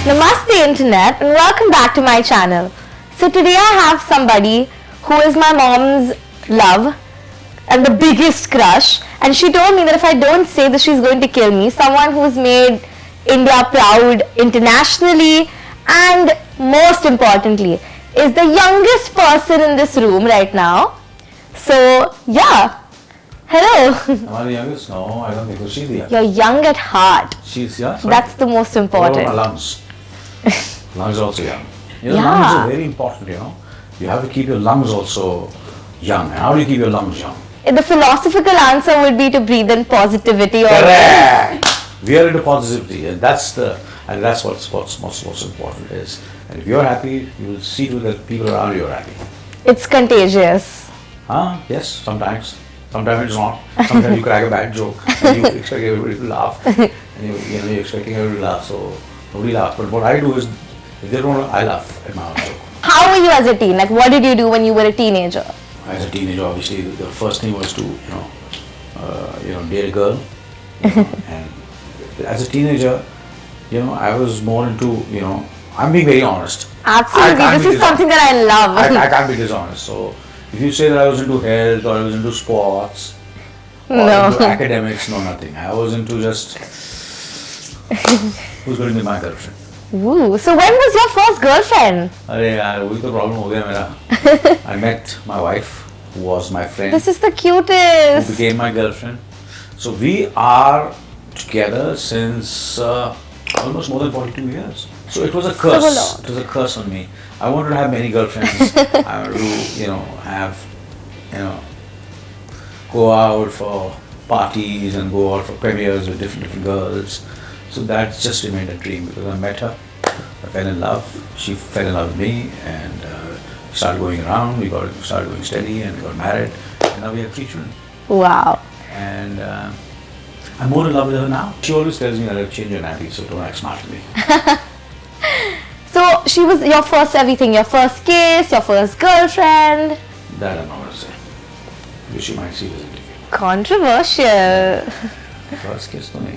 Namaste Internet and welcome back to my channel. So today I have somebody who is my mom's love and the biggest crush, and she told me that if I don't say this she's going to kill me. Someone who's made India proud internationally and most importantly is the youngest person in this room right now. So yeah, hello. Am I the youngest? No, I don't think so. She's the youngest. You're young at heart. She's young. That's the most important. What about my lungs? Lungs are also young. You know, Yeah. lungs are very important, you know. You have to keep your lungs also young. And how do you keep your lungs young? The philosophical answer would be to breathe in positivity. Correct! We are into positivity, and that's what's most important is. And if you're happy, you will see to that people around you are happy. It's contagious. Yes, sometimes. Sometimes it's not. Sometimes you crack a bad joke and you expect everybody to laugh. And you're expecting everybody to laugh, so nobody laughs. But what I do is, if they don't, I laugh at my own joke. How were you as a teen? Like, what did you do when you were a teenager? As a teenager, obviously, the first thing was to, date a girl. And as a teenager, I was more into, I'm being very honest. Absolutely, this is something that I love. I can't be dishonest. So, if you say that I was into health or I was into sports or into academics, no, nothing. I was into just who's going to be my girlfriend. Ooh, so when was your first girlfriend? वही तो problem हो गया मेरा. I met my wife, who was my friend. This is the cutest. Who became my girlfriend. So we are together since almost more than 42 years. So it was a curse. So it was a curse on me. I wanted to have many girlfriends. I wanted to, go out for parties and go out for premieres with different girls. So that just remained a dream because I met her, I fell in love, she fell in love with me, and started going around, we started going steady and got married, and now we have 3 children. Wow. And I'm more in love with her now. She always tells me that I've changed your nappy, so don't act smart with me. So she was your first everything, your first kiss, your first girlfriend. That I'm not going to say. Because she might see this interview. Controversial. First kiss to me,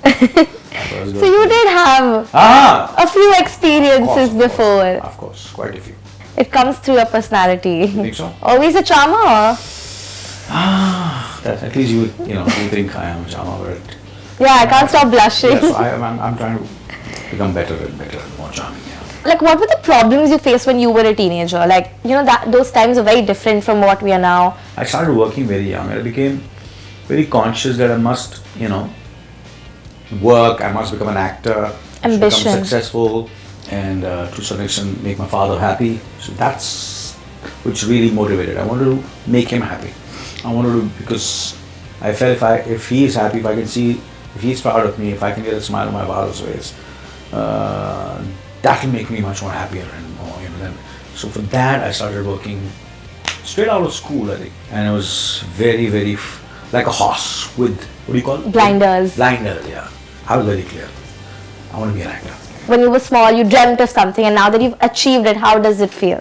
So you did have a few experiences before. Of course, quite a few. It comes through your personality. You think so? Always a charmer. At least you think I am a charmer, but Yeah, I can't stop blushing. yes, I'm trying to become better and better and more charming. Yeah. Like, what were the problems you faced when you were a teenager? Like, those times are very different from what we are now. I started working very young. I became very conscious that I must, work. I must become an actor. Ambition. Become successful, and to some extent make my father happy. So that's which really motivated. I wanted to make him happy. I wanted to, because I felt if he is happy, if I can see, if he's proud of me, if I can get a smile on my father's face, that will make me much more happier and more, so for that I started working straight out of school, I think, and I was very, very like a horse with, what do you call it? Blinders. Blinders, yeah. I was very clear. I want to be an actor. When you were small, you dreamt of something, and now that you've achieved it, how does it feel?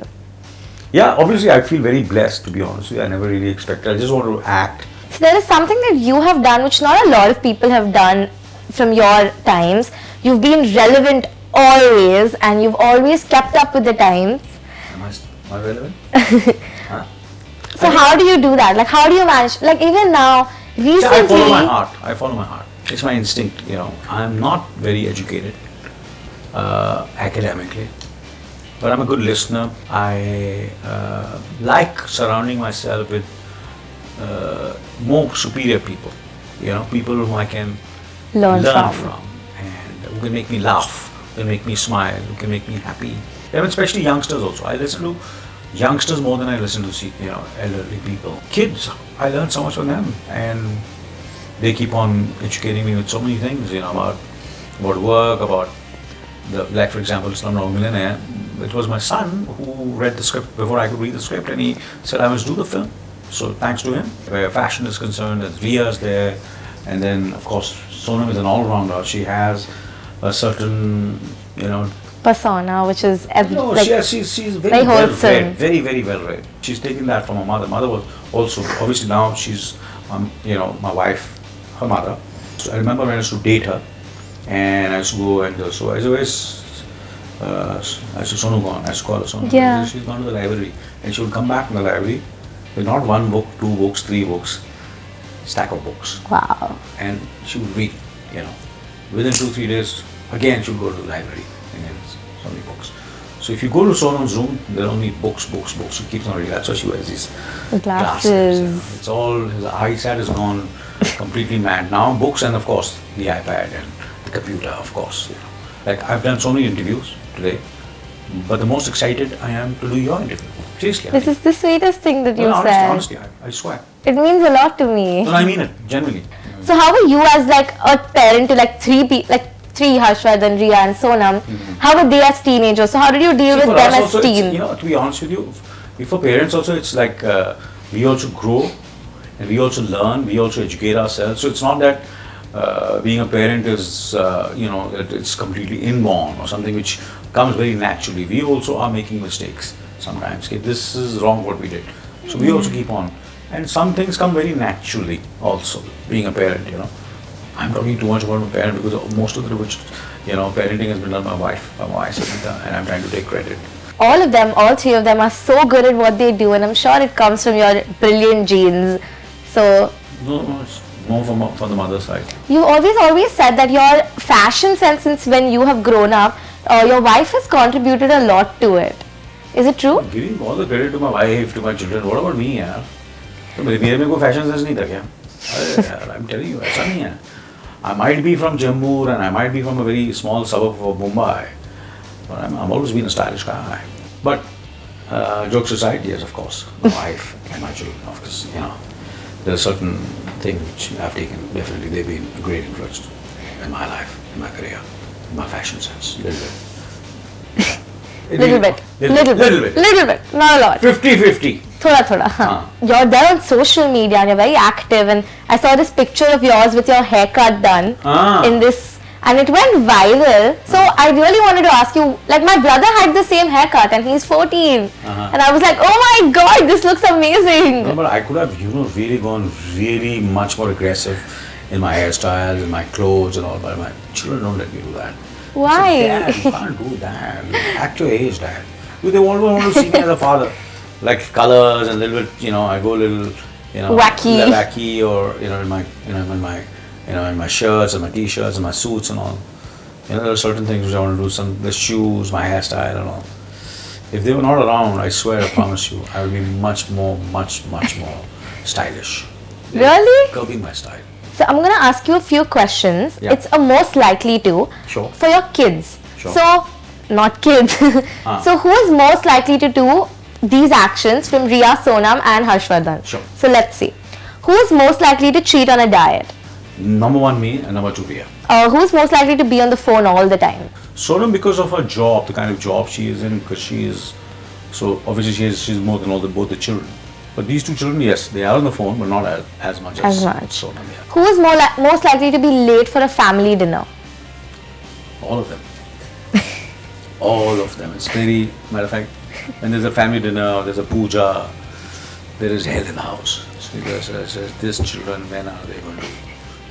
Yeah, obviously I feel very blessed, to be honest with you. I never really expected. I just wanted to act. So there is something that you have done which not a lot of people have done from your times. You've been relevant always, and you've always kept up with the times. Am I relevant? Huh? So how do you do that? Like, how do you manage? Like, even now, recently... Yeah, I follow my heart. It's my instinct, I'm not very educated academically, but I'm a good listener. I like surrounding myself with more superior people, people whom I can learn from, and who can make me laugh, who can make me smile, who can make me happy. Especially youngsters also. I listen to youngsters more than I listen to elderly people. Kids, I learn so much from them, and they keep on educating me with so many things, about work, about like for example, Slumdog Millionaire. It was my son who read the script before I could read the script, and he said I must do the film. So thanks to him. Where fashion is concerned, there's Ria's there, and then of course Sonam is an all-rounder. She has a certain, persona, which is she's very wholesome. Well read, very, very well read. She's taken that from her mother. Mother was also, obviously now she's, my wife, her mother. So I remember when I used to date her, and I used to go and so I always I said, Sonu gone. I used to call her Sonu. Yeah. She's gone to the library. And she would come back from the library with not one book, two books, three books, stack of books. Wow. And she would read, you know. Within 2-3 days, again she would go to the library. Again, so many books. So if you go to Sonam's room, there are only books. She keeps on reading. That's why she wears these glasses. You know. It's all, his eyesight has gone completely mad. Now books and of course the iPad and the computer, of course. You know. Like I've done so many interviews today, but the most excited I am to do your interview. Seriously. This is the sweetest thing that you said. Honestly, I swear. It means a lot to me. No, I mean it, genuinely. So how are you as like a parent to like three Harshvardhan, Riya and Sonam? How were they as teenagers? So how did you deal with them as teens? You know, to be honest with you, for parents also, it's like we also grow and we also learn, we also educate ourselves. So it's not that being a parent is, you know, it's completely inborn or something which comes very naturally. We also are making mistakes sometimes. Okay, this is wrong what we did. So we also keep on. And some things come very naturally also, being a parent, you know. I'm talking too much about my parent because most of the which, you know, parenting has been done by my wife, and I'm trying to take credit. All of them, all three of them are so good at what they do, and I'm sure it comes from your brilliant genes. So No, it's more from the mother's side. you always said that your fashion sense, since when you have grown up, your wife has contributed a lot to it. Is it true? I'm giving all the credit to my wife, to my children. What about me, yaar? तो मेरे में कोई fashion sense नहीं था क्या? अरे यार, I'm telling you, ऐसा नहीं है. I might be from Jammu and I might be from a very small suburb of Mumbai, but I've always been a stylish guy. But jokes aside, yes, of course, my wife and my children, of course, you know, there's certain things which I've taken. Definitely, they've been a great influence in my life, in my career, in my fashion sense, little bit. Little bit, not a lot. 50-50. Thoda. You're there on social media and you're very active, and I saw this picture of yours with your haircut done in this, and it went viral. So I really wanted to ask you, like my brother had the same haircut and he's 14, and I was like, oh my god, this looks amazing. No, but I could have, you know, really gone really much more aggressive in my hairstyles, in my clothes and all, but my children don't let me do that. Why? Dad, you can't do that. Act your age, Dad. They want to see me as a father. Like colors and a little bit, you know, I go a little, you know, wacky, or you know, in my shirts and my t-shirts and my suits and all. You know, there are certain things which I want to do. The shoes, my hairstyle and all. If they were not around, I swear, I promise you, I would be much more stylish. Really? Curbing my style. So I'm gonna ask you a few questions. Yeah. It's a most likely to for your kids. Sure. So, not kids. So who is most likely to do these actions from Riya, Sonam and Harshvardhan? Sure. So let's see. Who is most likely to cheat on a diet? Number one, me, and number two, Riya. Who is most likely to be on the phone all the time? Sonam, because of her job, the kind of job she is in, because she is, so obviously she's more than both the children. But these two children, yes, they are on the phone, but not as much as Sonam. Yeah. Who is most likely to be late for a family dinner? All of them. All of them. It's very, matter of fact, when there's a family dinner, there's a puja, there is hell in the house. So there's these children, when are they going to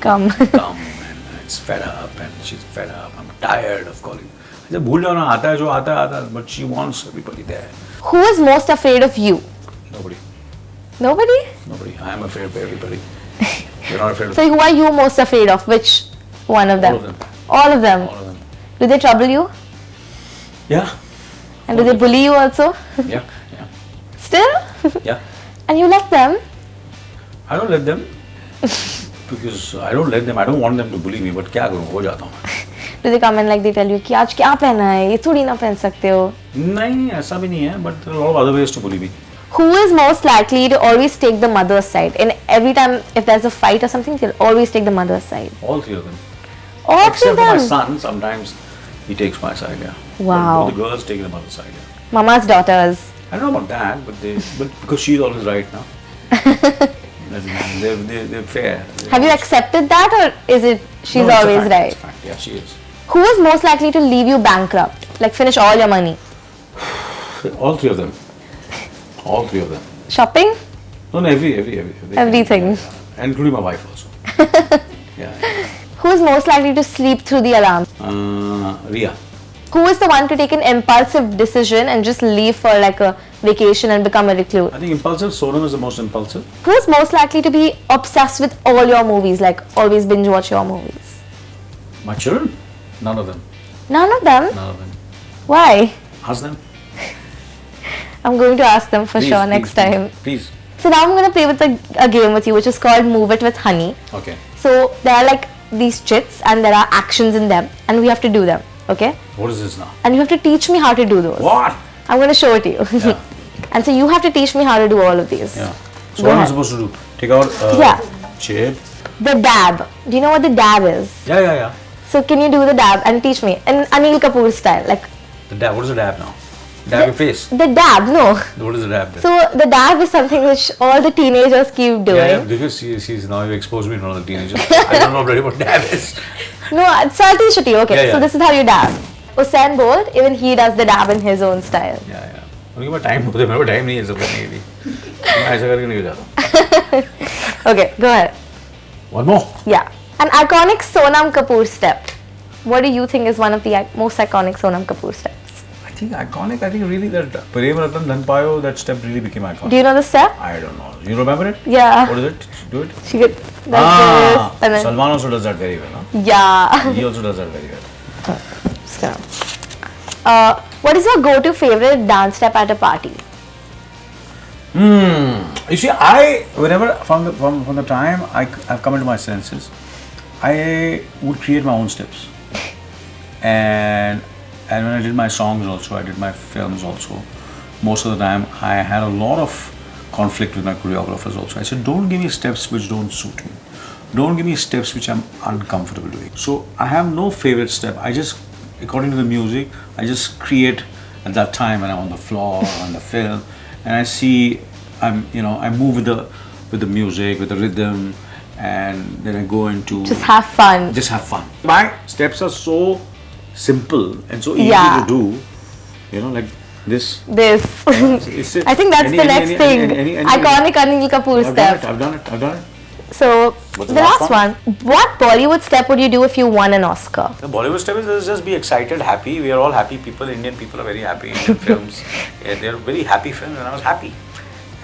come? And it's fed up, and she's fed up. I'm tired of calling. I said, bhul jao na, aata hai jo aata, but she wants everybody there. Who is most afraid of you? Nobody. Nobody? Nobody. I am afraid of everybody. You're not afraid of So who are you most afraid of? Which one of them? All of them. All of them? All of them. Do they trouble you? Yeah. And do they bully you also? Yeah. Still? Yeah. And you let them? I don't let them. Because I don't let them. I don't want them to bully me. But क्या करूँ? हो जाता हूँ. Do they come and like they tell you कि आज क्या पहना है? ये थोड़ी ना पहन सकते हो. नहीं, ऐसा भी नहीं है. But there are a lot of other ways to bully me. Who is most likely to always take the mother's side? And every time if there's a fight or something, they'll always take the mother's side. All three of them. All three of them? Except for my son, sometimes he takes my side, yeah. Wow. But both the girls take the mother's side, yeah. Mama's daughters. I don't know about that, but because she's always right now. They're fair. Have you accepted that, or is it she's No, always it's right? It's a fact, yeah, she is. Who is most likely to leave you bankrupt? Like finish all your money? All three of them. All three of them. Shopping? No, everything. Everything. Yeah. And including my wife also. Yeah. Who is most likely to sleep through the alarm? Riya. who is the one to take an impulsive decision and just leave for like a vacation and become a recluse? I think impulsive. Sonam is the most impulsive. Who's most likely to be obsessed with all your movies, like always binge watch your movies? My children? None of them. None of them? None of them. Why? Ask them. I'm going to ask them for Please, sure please, next time. Please. So now I'm going to play with a game with you which is called Move It with Hanee. Okay. So there are like these chits and there are actions in them and we have to do them, okay? What is this now? And you have to teach me how to do those. What? I'm going to show it to you. Yeah. And so you have to teach me how to do all of these. Yeah. So Go what am I ahead. supposed to do? Take out chip. The dab. Do you know what the dab is? Yeah. So can you do the dab and teach me in Anil Kapoor style? Like The dab. What is the dab now? Dab your face. the dab, no. What is the dab then? So the dab is something which all the teenagers keep doing. Yeah, because she's now you exposed me to one of the teenagers. I don't know already what dab is. No, so I'll teach it to you. Okay, Yeah. so this is how you dab. Usain Bolt, even he does the dab in his own style. Yeah. उनके पास time होते मेरे पास time नहीं है सब करने के लिए मैं ऐसा करके नहीं जाता Okay, go ahead. One more. Yeah. An iconic Sonam Kapoor step. What do you think is one of the most iconic Sonam Kapoor steps? I think iconic. I think really that Prem Ratan Dhan Payo, that step really became iconic. Do you know the step? I don't know. You remember it? Yeah. What is it? Do it. She could this and then Salman also does that very well. Huh? yeah. He also does that very well. So, what is your go-to favorite dance step at a party? You see, I whenever from the time I've come into my senses, I would create my own steps, and when I did my songs also, I did my films also. Most of the time, I had a lot of conflict with my choreographers also. I said, don't give me steps which don't suit me. Don't give me steps which I'm uncomfortable doing. So I have no favorite step. I just, according to the music, I just create at that time when I'm on the floor, on the film, and I see, I move with the music, with the rhythm, and then I go into Just have fun. Just have fun. My steps are so simple and so easy Yeah. to do. Like this. It's I think that's the next thing. Iconic Anil Kapoor step. I've done it. So, What's the the last last one. What Bollywood step would you do if you won an Oscar? The Bollywood step is just be excited, happy. We are all happy people. Indian people are very happy. Indian films, they're very happy films, and I was happy.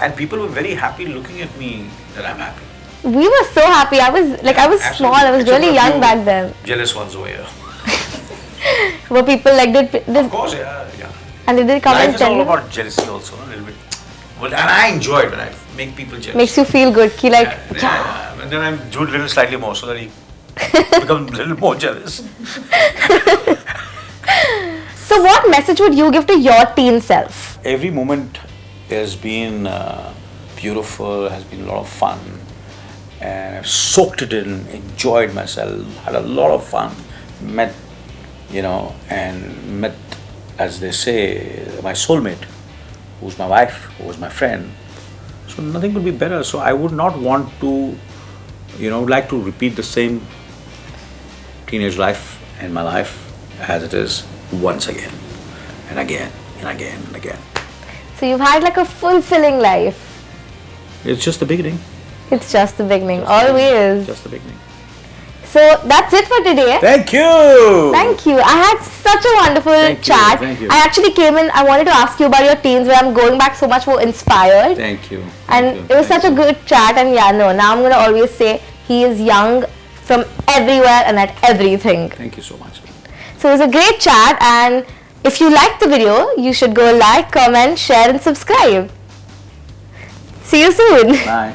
And people were very happy looking at me that I'm happy. We were so happy. I was small. I was really young back then. Jealous ones over here. Were people like did Of course, yeah. and did they come Life and is tell all you? about jealousy also, a little bit. Well, and I enjoy it when I make people jealous. Makes you feel good. Ki like Yeah. And then I do it a little slightly more so that he becomes a little more jealous. So what message would you give to your teen self? Every moment has been beautiful, has been a lot of fun, and I've soaked it in, enjoyed myself, had a lot of fun, met, as they say, my soulmate, who's my wife, who was my friend. So nothing could be better. So I would not want to, like to repeat the same teenage life in my life as it is once again, and again, and again, and again. So you've had like a fulfilling life. It's just the beginning. It's just the beginning. Just the beginning. Always. Just the beginning. So that's it for today. Thank you. Thank you. I had such a wonderful Thank you, chat. thank you. I actually came in, I wanted to ask you about your teens where I'm going back so much more inspired. Thank you. And it was such a good chat, and now I'm going to always say he is young from everywhere and at everything. Thank you so much. So it was a great chat, and if you liked the video, you should go like, comment, share and subscribe. See you soon. Bye.